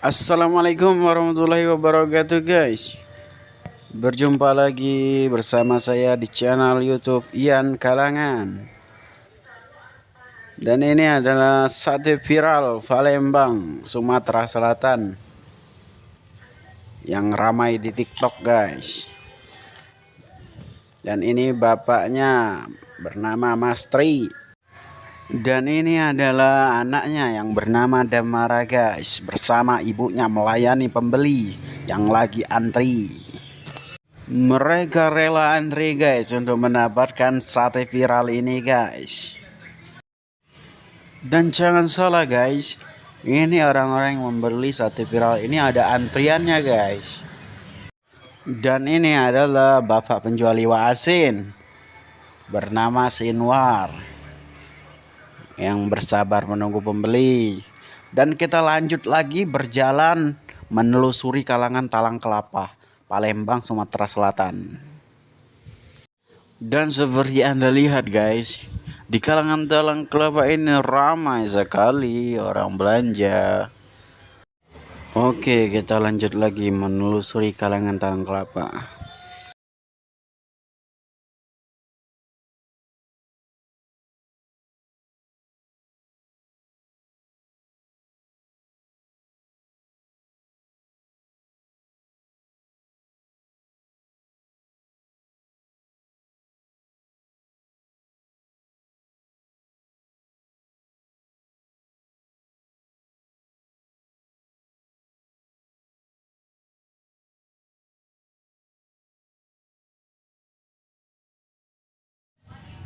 Assalamualaikum warahmatullahi wabarakatuh guys. Berjumpa lagi bersama saya di channel YouTube Ian Kalangan. Dan ini adalah sate viral Palembang, Sumatera Selatan, yang ramai di TikTok guys. Dan ini bapaknya bernama Mas Tri. Dan ini adalah anaknya yang bernama Damara guys, bersama ibunya melayani pembeli yang lagi antri. Mereka rela antri guys untuk mendapatkan sate viral ini guys. Dan jangan salah guys, ini orang-orang yang membeli sate viral ini ada antriannya guys. Dan ini adalah bapak penjual iwak asin bernama Sinwar yang bersabar menunggu pembeli. Dan kita lanjut lagi berjalan menelusuri kalangan Talang Kelapa, Palembang, Sumatera Selatan. Dan seperti Anda lihat guys, di kalangan Talang Kelapa ini ramai sekali orang belanja. Oke, kita lanjut lagi menelusuri kalangan Talang Kelapa.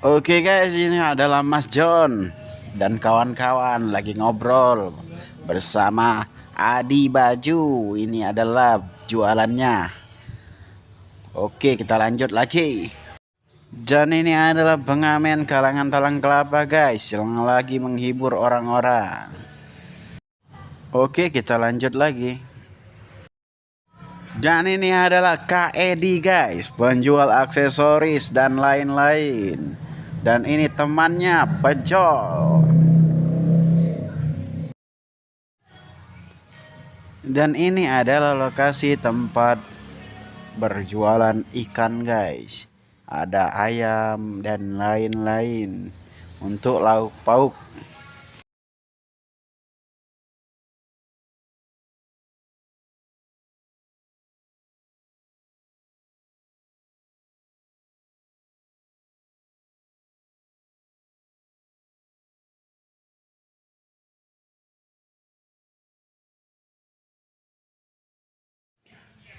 Oke guys, ini adalah Mas John dan kawan-kawan lagi ngobrol bersama Adi Baju. Ini adalah jualannya. Oke, kita lanjut lagi. Dan ini adalah pengamen kalangan Talang Kelapa guys, yang lagi menghibur orang-orang. Oke, kita lanjut lagi. Dan ini adalah Kak Edi guys, penjual aksesoris dan lain-lain. Dan ini temannya Pejol. Dan ini adalah lokasi tempat berjualan ikan guys. Ada ayam dan lain-lain untuk lauk pauk.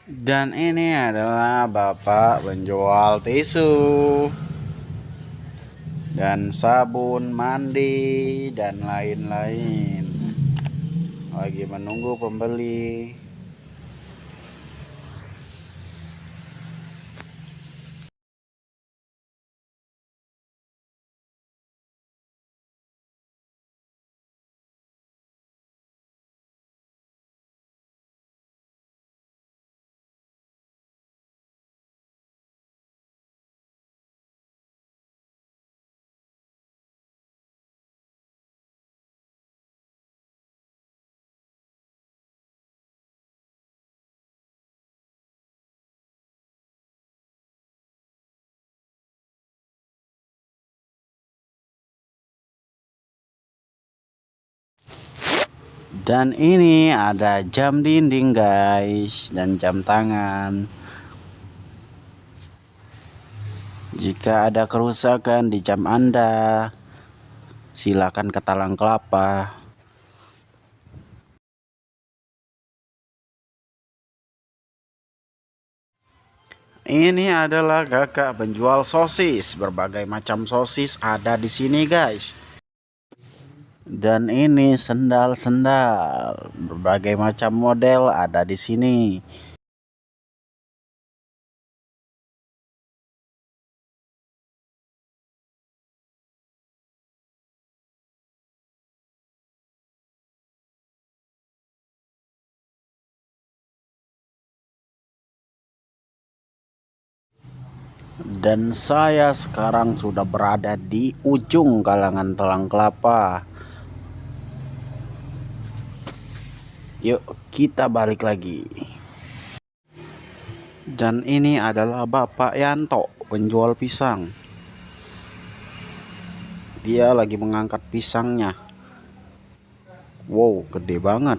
Dan ini adalah bapak penjual tisu dan sabun mandi dan lain-lain. Lagi menunggu pembeli. Dan ini ada jam dinding guys dan jam tangan. Jika ada kerusakan di jam Anda, silakan ke Talang Kelapa. Ini adalah kakak penjual sosis, berbagai macam sosis ada di sini guys. Dan ini sendal-sendal, berbagai macam model ada di sini. Dan saya sekarang sudah berada di ujung kalangan Talang Kelapa. Yuk kita balik lagi. Dan ini adalah Bapak Yanto, penjual pisang. Dia lagi mengangkat pisangnya. Wow, gede banget.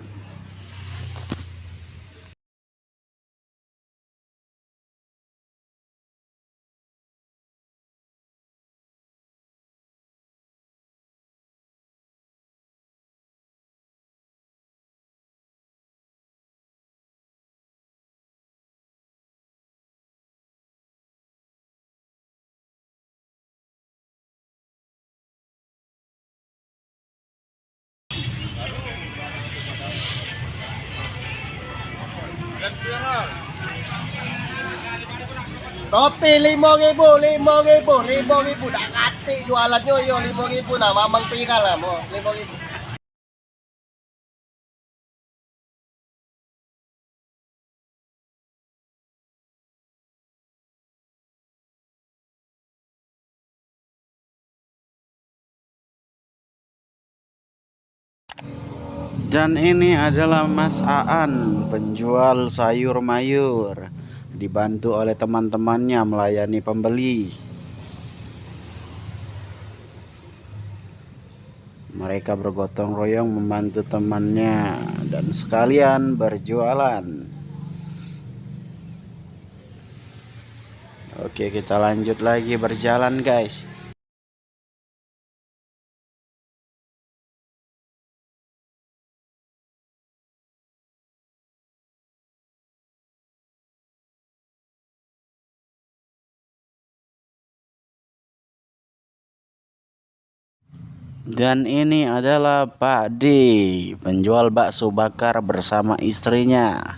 Kopi 5.000, 5.000, 5.000. Tak kati jualannya yo 5.000 nah, mamang pira lah mo 5.000. Dan ini adalah Mas Aan, penjual sayur mayur, dibantu oleh teman-temannya melayani pembeli. Mereka bergotong royong membantu temannya dan sekalian berjualan. Oke, kita lanjut lagi berjalan, guys. Dan ini adalah Pak D, penjual bakso bakar bersama istrinya.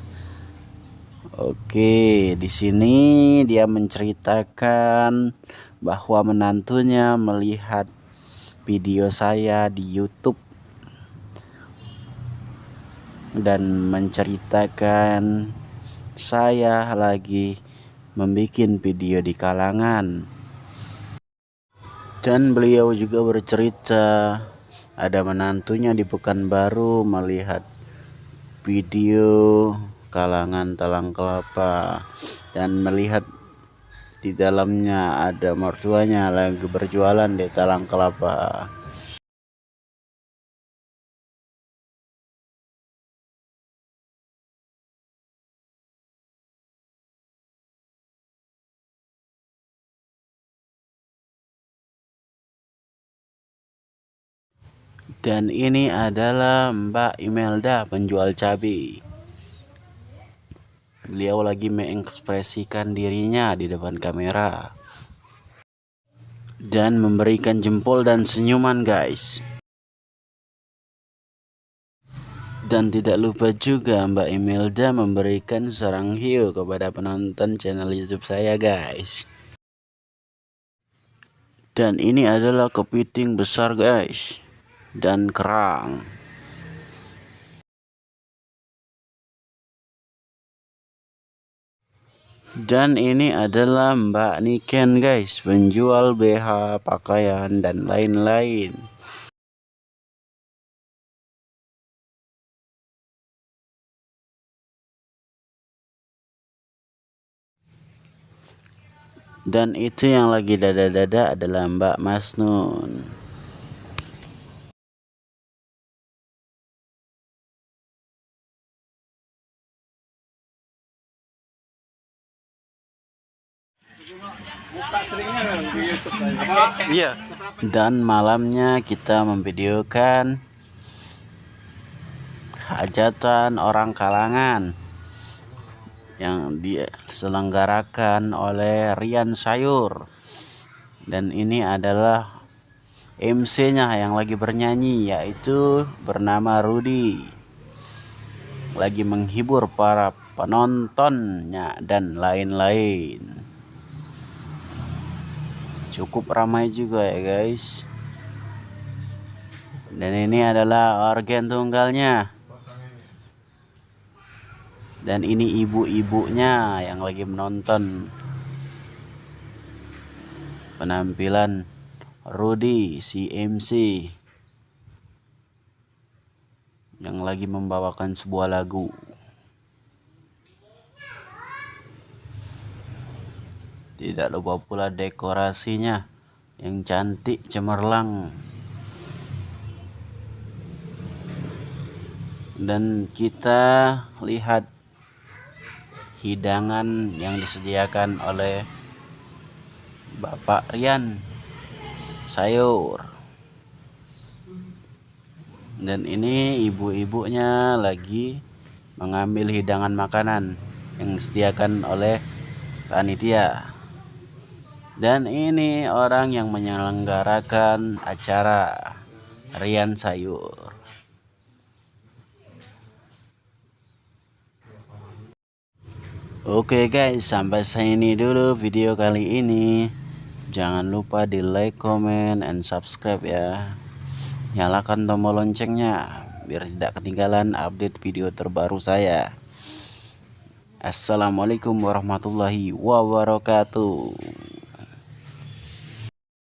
Oke, di sini dia menceritakan bahwa menantunya melihat video saya di YouTube dan menceritakan saya lagi membuat video di kalangan. Dan beliau juga bercerita ada menantunya di Pekanbaru melihat video kalangan Talang Kelapa dan melihat di dalamnya ada mertuanya lagi berjualan di Talang Kelapa. Dan ini adalah Mbak Imelda, penjual cabai. Beliau lagi mengekspresikan dirinya di depan kamera dan memberikan jempol dan senyuman, guys. Dan tidak lupa juga Mbak Imelda memberikan sarang hiu kepada penonton channel YouTube saya, guys. Dan ini adalah kepiting besar, guys, dan kerang. Dan ini adalah Mbak Niken, guys, penjual BH, pakaian, dan lain-lain. Dan itu yang lagi dada-dada adalah Mbak Masnun. Iya. Dan malamnya kita memvideokan hajatan orang kalangan yang diselenggarakan oleh Rian Sayur. Dan ini adalah MC-nya yang lagi bernyanyi, yaitu bernama Rudy. Lagi menghibur para penontonnya dan lain-lain. Cukup ramai juga ya, guys. Dan ini adalah organ tunggalnya. Dan ini ibu-ibunya yang lagi menonton penampilan Rudy si MC. yang lagi membawakan sebuah lagu. Tidak lupa pula dekorasinya yang cantik cemerlang. Dan kita lihat hidangan yang disediakan oleh Bapak Rian, sayur. Dan ini ibu-ibunya lagi mengambil hidangan makanan yang disediakan oleh panitia. Dan ini orang yang menyelenggarakan acara Rian Sayur. Oke guys, sampai sini dulu video kali ini. Jangan lupa di like, comment, and subscribe ya. Nyalakan tombol loncengnya biar tidak ketinggalan update video terbaru saya. Assalamualaikum warahmatullahi wabarakatuh.